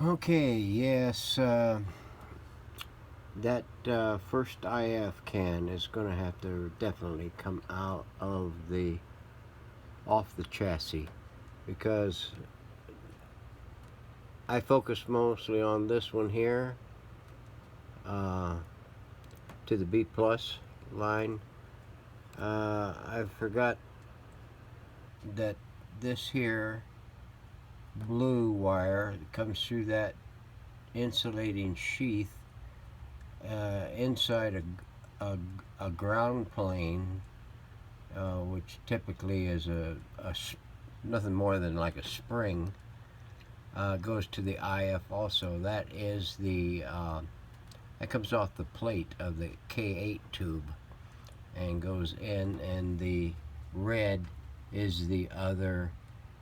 Okay, yes, that first IF can is going to have to definitely come out of off the chassis, because I focus mostly on this one here, to the B plus line. I forgot that this here blue wire that comes through that insulating sheath inside a ground plane, which typically is nothing more than like a spring, goes to the IF also. That is that comes off the plate of the K8 tube and goes in, and the red is the other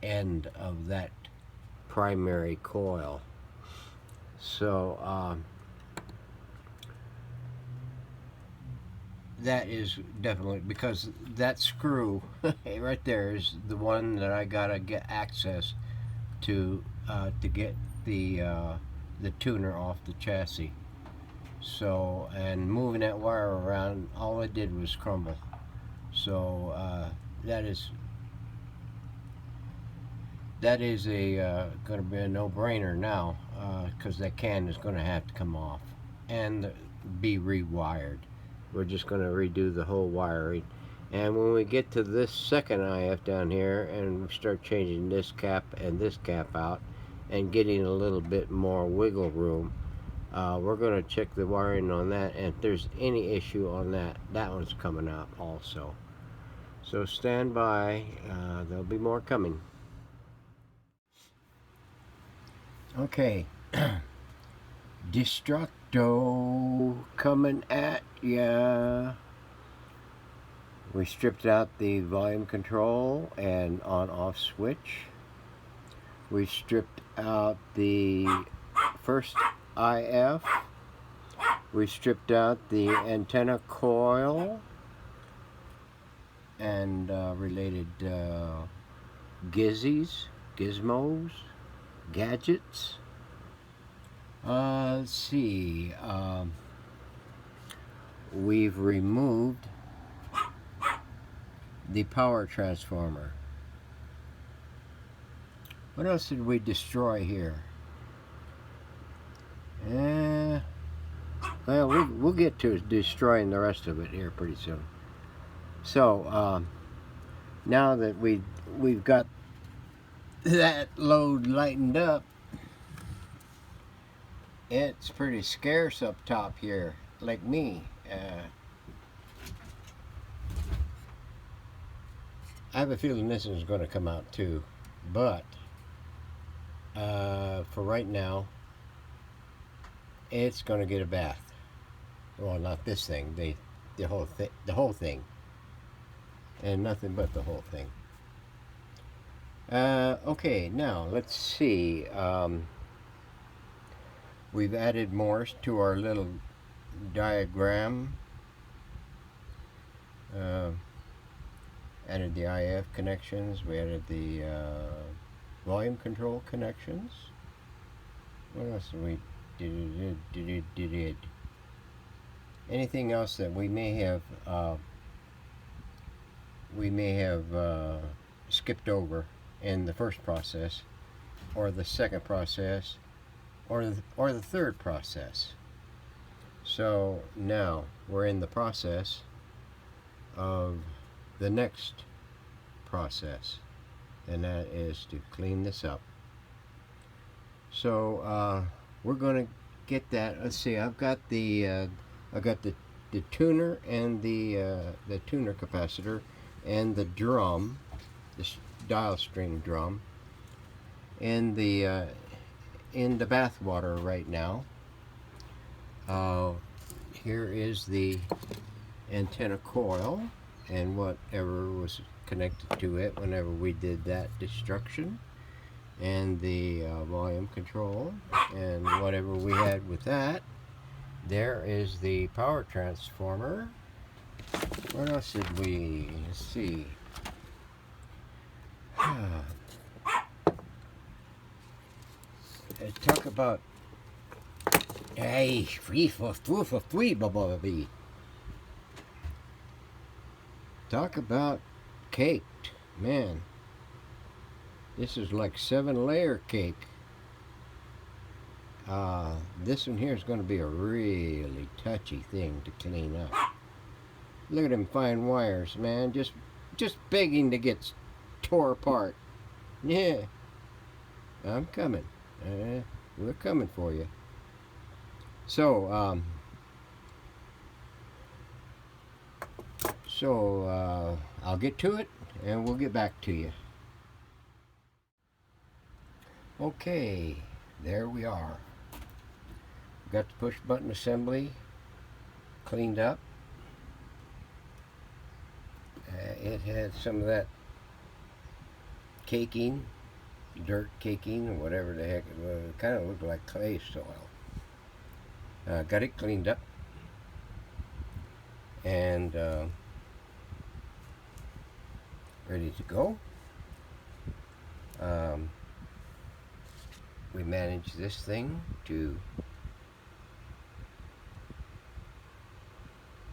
end of that primary coil. So that is definitely, because that screw right there is the one that I gotta get access to get the tuner off the chassis. So, and moving that wire around, all it did was crumble. So that is going to be a no-brainer now, because that can is going to have to come off and be rewired. We're just going to redo the whole wiring. And when we get to this second IF down here and we start changing this cap and this cap out and getting a little bit more wiggle room, we're going to check the wiring on that, and if there's any issue on that one's coming out also. So stand by, there'll be more coming. Okay, Destructo coming at ya. We stripped out the volume control and on-off switch. We stripped out the first IF. We stripped out the antenna coil and related gizmos, gadgets. Let's see. We've removed the power transformer. What else did we destroy here? Well, we'll get to destroying the rest of it here pretty soon. So now that we've got that load lightened up, it's pretty scarce up top here, like me. I have a feeling this is going to come out too, but for right now, it's going to get a bath. Well, not this thing, the whole thing, and nothing but the whole thing. Okay, now let's see. We've added Morse to our little diagram. Added the IF connections. We added the volume control connections. What else did we did? Anything else that we may have skipped over in the first process, or the second process, or the third process. So now we're in the process of the next process, and that is to clean this up. So we're going to get that. Let's see. I've got the tuner and the tuner capacitor and the drum, this dial string drum, in the bath water right now. Here is the antenna coil and whatever was connected to it whenever we did that destruction, and the volume control and whatever we had with that. There is the power transformer. What else did we see? talk about, hey, free for free, blah. Talk about caked, man. This is like 7-layer cake. This one here is going to be a really touchy thing to clean up. Look at them fine wires, man. Just begging to get tore apart. Yeah, I'm coming. We're coming for you. So, I'll get to it, and we'll get back to you. Okay, there we are. Got the push button assembly cleaned up. It had some of that caking, dirt caking, or whatever the heck it was. It kind of looked like clay soil. Got it cleaned up, and ready to go. We managed this thing to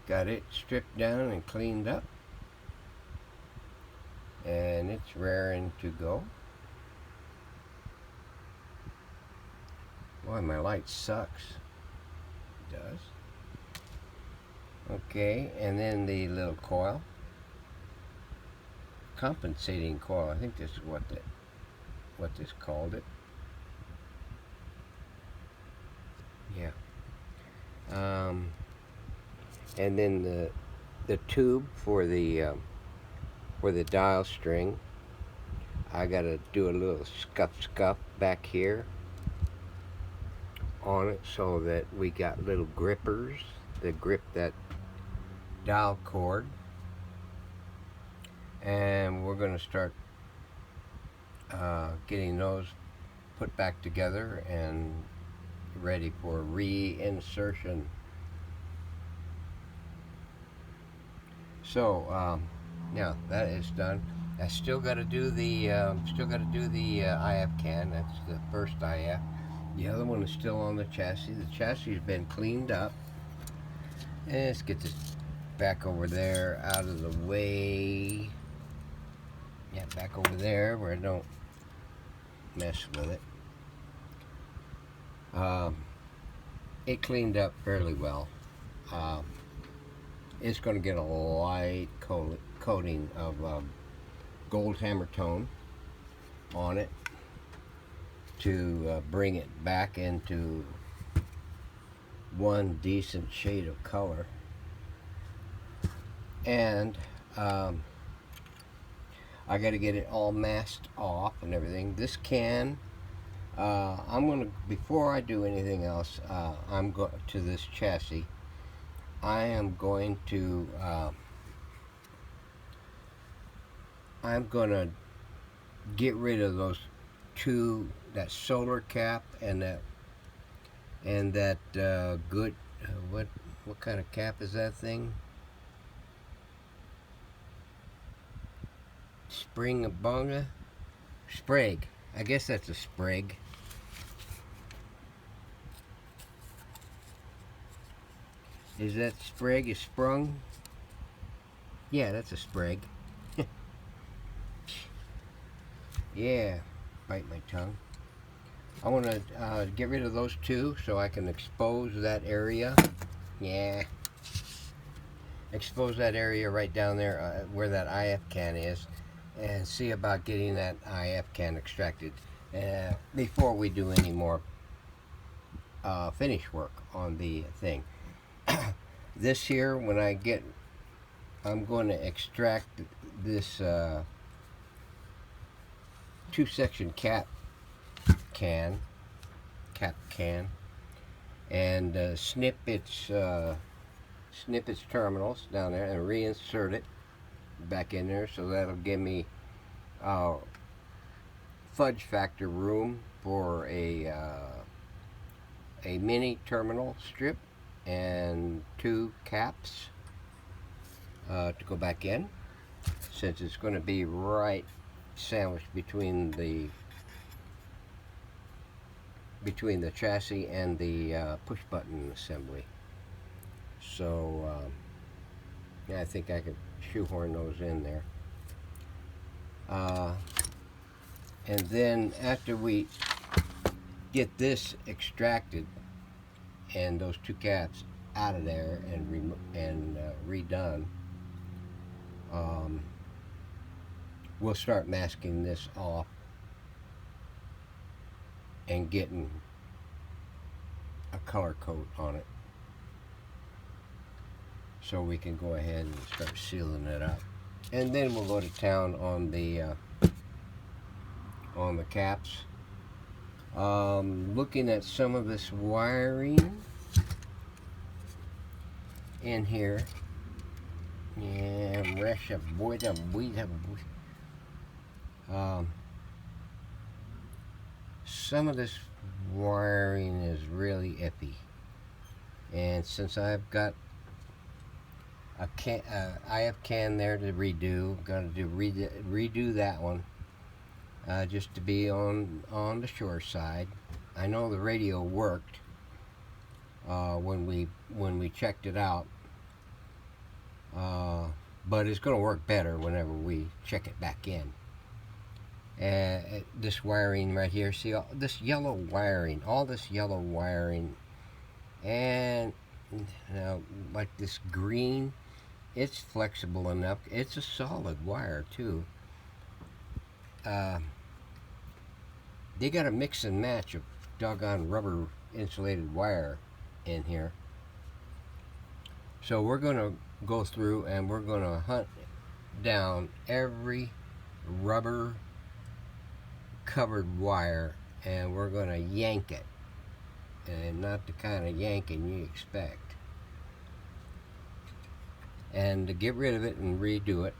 got it stripped down and cleaned up, and it's raring to go. Boy, my light sucks. It does. Okay, and then the little coil, compensating coil. I think this is what this called it. Yeah. And then the tube for the dial string. I gotta do a little scuff back here on it so that we got little grippers that grip that dial cord, and we're gonna start getting those put back together and ready for reinsertion. So yeah, that is done. I still got to do the IF can. That's the first IF. The other one is still on the chassis. The chassis has been cleaned up. And let's get this back over there, out of the way. Yeah, back over there where I don't mess with it. It cleaned up fairly well. It's going to get a light coating of gold hammer tone on it to bring it back into one decent shade of color. And I got to get it all masked off and everything. This can, I'm going to, before I do anything else, I'm going to this chassis. I am going to get rid of those two, that solar cap and that good what kind of cap is that thing? Spring-a-bonga? Sprague. I guess that's a Sprague. Is that Sprague is sprung? Yeah, that's a Sprague. Yeah, bite my tongue. I want to get rid of those two so I can expose that area. Yeah. Expose that area right down there where that IF can is, and see about getting that IF can extracted before we do any more finish work on the thing. This here, when I'm going to extract this 2-section cap can, and snip its terminals down there and reinsert it back in there, so that'll give me fudge factor room for a mini terminal strip and 2 caps to go back in, since it's going to be right sandwiched between between the chassis and the push button assembly. So yeah, I think I could shoehorn those in there. And then after we get this extracted and those two caps out of there and redone, we'll start masking this off and getting a color coat on it, so we can go ahead and start sealing it up. And then we'll go to town on the caps. Looking at some of this wiring in here, yeah, some of this wiring is really iffy, and since I've got a IF can there to redo, I'm gonna redo that one, just to be on the sure side. I know the radio worked when we checked it out, but it's going to work better whenever we check it back in. This wiring right here, see all this yellow wiring, and now like this green, it's flexible enough. It's a solid wire too. They got a mix and match of doggone rubber insulated wire in here. So we're gonna go through and we're gonna hunt down every rubber covered wire, and we're gonna yank it, and not the kind of yanking you expect, and to get rid of it and redo it.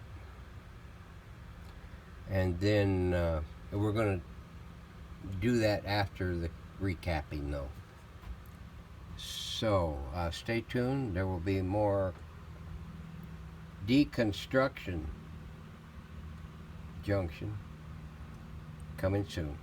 And then we're gonna do that after the recapping though. So stay tuned, there will be more deconstruction junction coming soon.